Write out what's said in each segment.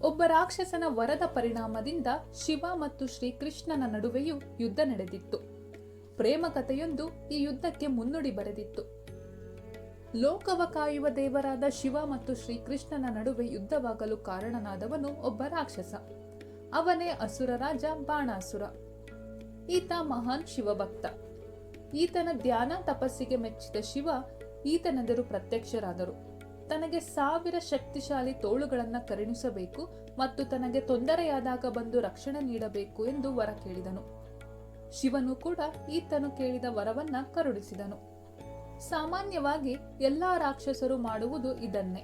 ಒಬ್ಬ ರಾಕ್ಷಸನ ವರದ ಪರಿಣಾಮದಿಂದ ಶಿವ ಮತ್ತು ಶ್ರೀಕೃಷ್ಣನ ನಡುವೆಯೂ ಯುದ್ಧ ನಡೆದಿತ್ತು. ಪ್ರೇಮ ಕಥೆಯೊಂದು ಈ ಯುದ್ಧಕ್ಕೆ ಮುನ್ನುಡಿ ಬರೆದಿತ್ತು. ಲೋಕವ ಕಾಯುವ ದೇವರಾದ ಶಿವ ಮತ್ತು ಶ್ರೀಕೃಷ್ಣನ ನಡುವೆ ಯುದ್ಧವಾಗಲು ಕಾರಣನಾದವನು ಒಬ್ಬ ರಾಕ್ಷಸ. ಅವನೇ ಅಸುರ ರಾಜ ಬಾಣಾಸುರ. ಈತ ಮಹಾನ್ ಶಿವಭಕ್ತ. ಈತನ ಧ್ಯಾನ ತಪಸ್ಸಿಗೆ ಮೆಚ್ಚಿದ ಶಿವ ಈತನೆದುರು ಪ್ರತ್ಯಕ್ಷರಾದರು. ತನಗೆ 1000 ಶಕ್ತಿಶಾಲಿ ತೋಳುಗಳನ್ನು ಕರುಣಿಸಬೇಕು ಮತ್ತು ತನಗೆ ತೊಂದರೆಯಾದಾಗ ಬಂದು ರಕ್ಷಣೆ ನೀಡಬೇಕು ಎಂದು ವರ ಕೇಳಿದನು. ಶಿವನು ಕೂಡ ಈತನು ಕೇಳಿದ ವರವನ್ನ ಕರುಣಿಸಿದನು. ಸಾಮಾನ್ಯವಾಗಿ ಎಲ್ಲಾ ರಾಕ್ಷಸರು ಮಾಡುವುದು ಇದನ್ನೇ.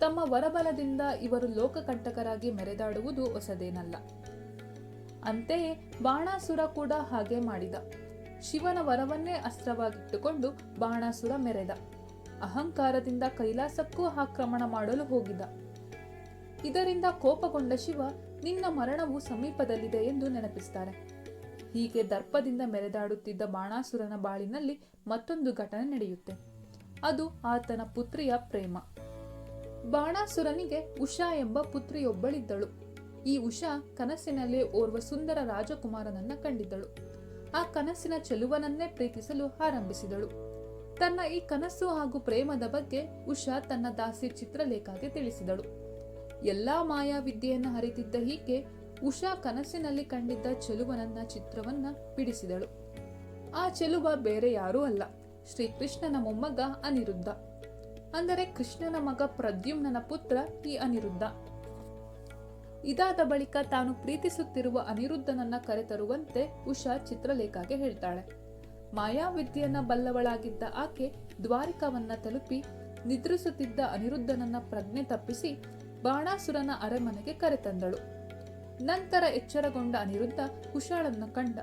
ತಮ್ಮ ವರಬಲದಿಂದ ಇವರು ಲೋಕಕಂಟಕರಾಗಿ ಮೆರೆದಾಡುವುದು ಹೊಸದೇನಲ್ಲ. ಅಂತೆಯೇ ಬಾಣಾಸುರ ಕೂಡ ಹಾಗೆ ಮಾಡಿದ. ಶಿವನ ವರವನ್ನೇ ಅಸ್ತ್ರವಾಗಿಟ್ಟುಕೊಂಡು ಬಾಣಾಸುರ ಮೆರೆದ. ಅಹಂಕಾರದಿಂದ ಕೈಲಾಸಕ್ಕೂ ಆಕ್ರಮಣ ಮಾಡಲು ಹೋಗಿದ. ಇದರಿಂದ ಕೋಪಗೊಂಡ ಶಿವ ನಿನ್ನ ಮರಣವು ಸಮೀಪದಲ್ಲಿದೆ ಎಂದು ನೆನಪಿಸ್ತಾರೆ. ಹೀಗೆ ದರ್ಪದಿಂದ ಮೆರೆದಾಡುತ್ತಿದ್ದ ಬಾಣಾಸುರನ ಬಾಳಿನಲ್ಲಿ ಮತ್ತೊಂದು ಘಟನೆ ನಡೆಯುತ್ತೆ. ಅದು ಆತನ ಪುತ್ರಿಯ ಪ್ರೇಮ. ಬಾಣಾಸುರನಿಗೆ ಉಷಾ ಎಂಬ ಪುತ್ರಿಯೊಬ್ಬಳಿದ್ದಳು. ಈ ಉಷಾ ಕನಸಿನಲ್ಲಿ ಓರ್ವ ಸುಂದರ ರಾಜಕುಮಾರನನ್ನ ಕಂಡಿದ್ದಳು. ಆ ಕನಸಿನ ಚೆಲುವನನ್ನೇ ಪ್ರೀತಿಸಲು ಆರಂಭಿಸಿದಳು. ತನ್ನ ಈ ಕನಸು ಹಾಗೂ ಪ್ರೇಮದ ಬಗ್ಗೆ ಉಷಾ ತನ್ನ ದಾಸಿ ಚಿತ್ರಲೇಖಾಗೆ ತಿಳಿಸಿದಳು. ಎಲ್ಲಾ ಮಾಯಾವಿದ್ಯೆಯನ್ನು ಅರಿತಿದ್ದ ಹೀಗೆ ಉಷಾ ಕನಸಿನಲ್ಲಿ ಕಂಡಿದ್ದ ಚೆಲುವನನ್ನ ಚಿತ್ರವನ್ನ ಬಿಡಿಸಿದಳು. ಆ ಚೆಲುವ ಬೇರೆ ಯಾರೂ ಅಲ್ಲ, ಶ್ರೀಕೃಷ್ಣನ ಮೊಮ್ಮಗ ಅನಿರುದ್ಧ. ಅಂದರೆ ಕೃಷ್ಣನ ಮಗ ಪ್ರದ್ಯುಮ್ನನ ಪುತ್ರ ಈ ಅನಿರುದ್ಧ. ಇದಾದ ಬಳಿಕ ತಾನು ಪ್ರೀತಿಸುತ್ತಿರುವ ಅನಿರುದ್ಧನನ್ನ ಕರೆತರುವಂತೆ ಉಷಾ ಚಿತ್ರಲೇಖಾಗೆ ಹೇಳ್ತಾಳೆ. ಮಾಯಾವಿದ್ಯೆಯನ್ನ ಬಲ್ಲವಳಾಗಿದ್ದ ಆಕೆ ದ್ವಾರಿಕವನ್ನ ತಲುಪಿ ನಿದ್ರಿಸುತ್ತಿದ್ದ ಅನಿರುದ್ಧನನ್ನ ಪ್ರಜ್ಞೆ ತಪ್ಪಿಸಿ ಬಾಣಾಸುರನ ಅರಮನೆಗೆ ಕರೆತಂದಳು. ನಂತರ ಎಚ್ಚರಗೊಂಡ ಅನಿರುದ್ಧ ಉಷಾಳನ್ನು ಕಂಡ.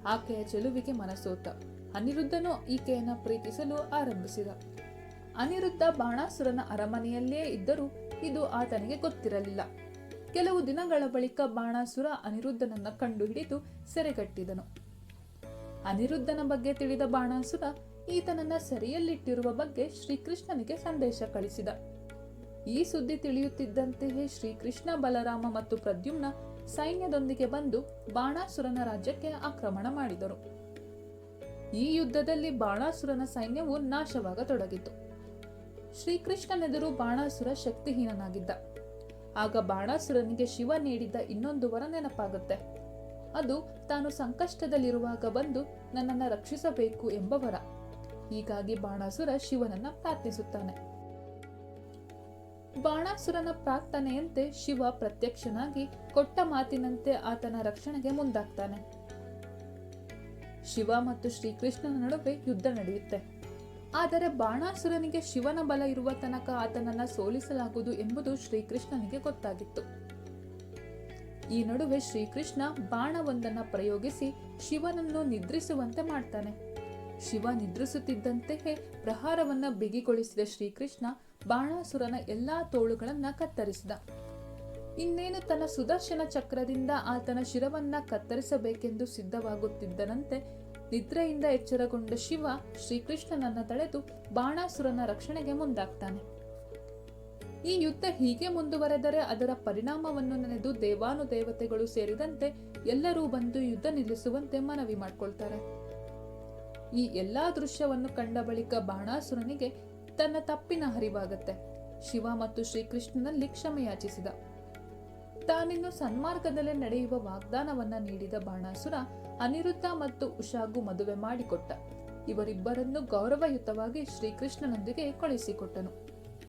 ಆಕೆಯ ಚೆಲುವಿಗೆ ಮನಸೋತ. ಅನಿರುದ್ಧನೂ ಈಕೆಯನ್ನ ಪ್ರೀತಿಸಲು ಆರಂಭಿಸಿದ. ಅನಿರುದ್ಧ ಬಾಣಾಸುರನ ಅರಮನೆಯಲ್ಲೇ ಇದ್ದರೂ ಇದು ಆತನಿಗೆ ಗೊತ್ತಿರಲಿಲ್ಲ. ಕೆಲವು ದಿನಗಳ ಬಳಿಕ ಬಾಣಾಸುರ ಅನಿರುದ್ಧನನ್ನ ಕಂಡು ಹಿಡಿದು ಸೆರೆಗಟ್ಟಿದನು. ಅನಿರುದ್ಧನ ಬಗ್ಗೆ ತಿಳಿದ ಬಾಣಾಸುರ ಈತನನ್ನ ಸೆರೆಯಲ್ಲಿಟ್ಟಿರುವ ಬಗ್ಗೆ ಶ್ರೀಕೃಷ್ಣನಿಗೆ ಸಂದೇಶ ಕಳಿಸಿದ. ಈ ಸುದ್ದಿ ತಿಳಿಯುತ್ತಿದ್ದಂತೆಯೇ ಶ್ರೀಕೃಷ್ಣ, ಬಲರಾಮ ಮತ್ತು ಪ್ರದ್ಯುಮ್ನ ಸೈನ್ಯದೊಂದಿಗೆ ಬಂದು ಬಾಣಾಸುರನ ರಾಜ್ಯಕ್ಕೆ ಆಕ್ರಮಣ ಮಾಡಿದರು. ಈ ಯುದ್ಧದಲ್ಲಿ ಬಾಣಾಸುರನ ಸೈನ್ಯವು ನಾಶವಾಗತೊಡಗಿತು. ಶ್ರೀಕೃಷ್ಣನೆದುರು ಬಾಣಾಸುರ ಶಕ್ತಿಹೀನನಾಗಿದ್ದ. ಆಗ ಬಾಣಾಸುರನಿಗೆ ಶಿವ ನೀಡಿದ್ದ ಇನ್ನೊಂದು ವರ ನೆನಪಾಗುತ್ತೆ. ಅದು ತಾನು ಸಂಕಷ್ಟದಲ್ಲಿರುವಾಗ ಬಂದು ನನ್ನನ್ನು ರಕ್ಷಿಸಬೇಕು ಎಂಬ ವರ. ಹೀಗಾಗಿ ಬಾಣಾಸುರ ಶಿವನನ್ನ ಪ್ರಾರ್ಥಿಸುತ್ತಾನೆ. ಬಾಣಾಸುರನ ಪ್ರಾರ್ಥನೆಯಂತೆ ಶಿವ ಪ್ರತ್ಯಕ್ಷನಾಗಿ ಕೊಟ್ಟ ಮಾತಿನಂತೆ ಆತನ ರಕ್ಷಣೆಗೆ ಮುಂದಾಗ್ತಾನೆ. ಶಿವ ಮತ್ತು ಶ್ರೀಕೃಷ್ಣನ ನಡುವೆ ಯುದ್ಧ ನಡೆಯುತ್ತೆ. ಆದರೆ ಬಾಣಾಸುರನಿಗೆ ಶಿವನ ಬಲ ಇರುವ ತನಕ ಆತನನ್ನ ಸೋಲಿಸಲಾಗುವುದು ಎಂಬುದು ಶ್ರೀಕೃಷ್ಣನಿಗೆ ಗೊತ್ತಾಗಿತ್ತು. ಈ ನಡುವೆ ಶ್ರೀಕೃಷ್ಣ ಬಾಣವೊಂದನ್ನ ಪ್ರಯೋಗಿಸಿ ಶಿವನನ್ನು ನಿದ್ರಿಸುವಂತೆ ಮಾಡ್ತಾನೆ. ಶಿವ ನಿದ್ರಿಸುತ್ತಿದ್ದಂತೆಯೇ ಪ್ರಹಾರವನ್ನ ಬಿಗಿಗೊಳಿಸಿದ ಶ್ರೀಕೃಷ್ಣ ಬಾಣಾಸುರನ ಎಲ್ಲಾ ತೋಳುಗಳನ್ನ ಕತ್ತರಿಸಿದ. ಇನ್ನೇನು ತನ್ನ ಸುದರ್ಶನ ಚಕ್ರದಿಂದ ಆತನ ಶಿರವನ್ನ ಕತ್ತರಿಸಬೇಕೆಂದು ಸಿದ್ಧವಾಗುತ್ತಿದ್ದನಂತೆ ನಿದ್ರೆಯಿಂದ ಎಚ್ಚರಗೊಂಡ ಶಿವ ಶ್ರೀಕೃಷ್ಣನನ್ನ ತಡೆದು ಬಾಣಾಸುರನ ರಕ್ಷಣೆಗೆ ಮುಂದಾಗ್ತಾನೆ. ಈ ಯುದ್ಧ ಹೀಗೆ ಮುಂದುವರೆದರೆ ಅದರ ಪರಿಣಾಮವನ್ನು ನೆನೆದು ದೇವಾನುದೇವತೆಗಳು ಸೇರಿದಂತೆ ಎಲ್ಲರೂ ಬಂದು ಯುದ್ಧ ನಿಲ್ಲಿಸುವಂತೆ ಮನವಿ ಮಾಡಿಕೊಳ್ತಾರೆ. ಈ ಎಲ್ಲಾ ದೃಶ್ಯವನ್ನು ಕಂಡ ಬಳಿಕ ಬಾಣಾಸುರನಿಗೆ ತನ್ನ ತಪ್ಪಿನ ಅರಿವಾಗತ್ತೆ. ಶಿವ ಮತ್ತು ಶ್ರೀಕೃಷ್ಣನಲ್ಲಿ ಕ್ಷಮೆಯಾಚಿಸಿದ. ತಾನಿನ್ನು ಸನ್ಮಾರ್ಗದಲ್ಲೇ ನಡೆಯುವ ವಾಗ್ದಾನವನ್ನ ನೀಡಿದ ಬಾಣಾಸುರ ಅನಿರುದ್ಧ ಮತ್ತು ಉಷಾಗೂ ಮದುವೆ ಮಾಡಿಕೊಟ್ಟ. ಇವರಿಬ್ಬರನ್ನು ಗೌರವಯುತವಾಗಿ ಶ್ರೀಕೃಷ್ಣನೊಂದಿಗೆ ಕಳುಹಿಸಿಕೊಟ್ಟನು.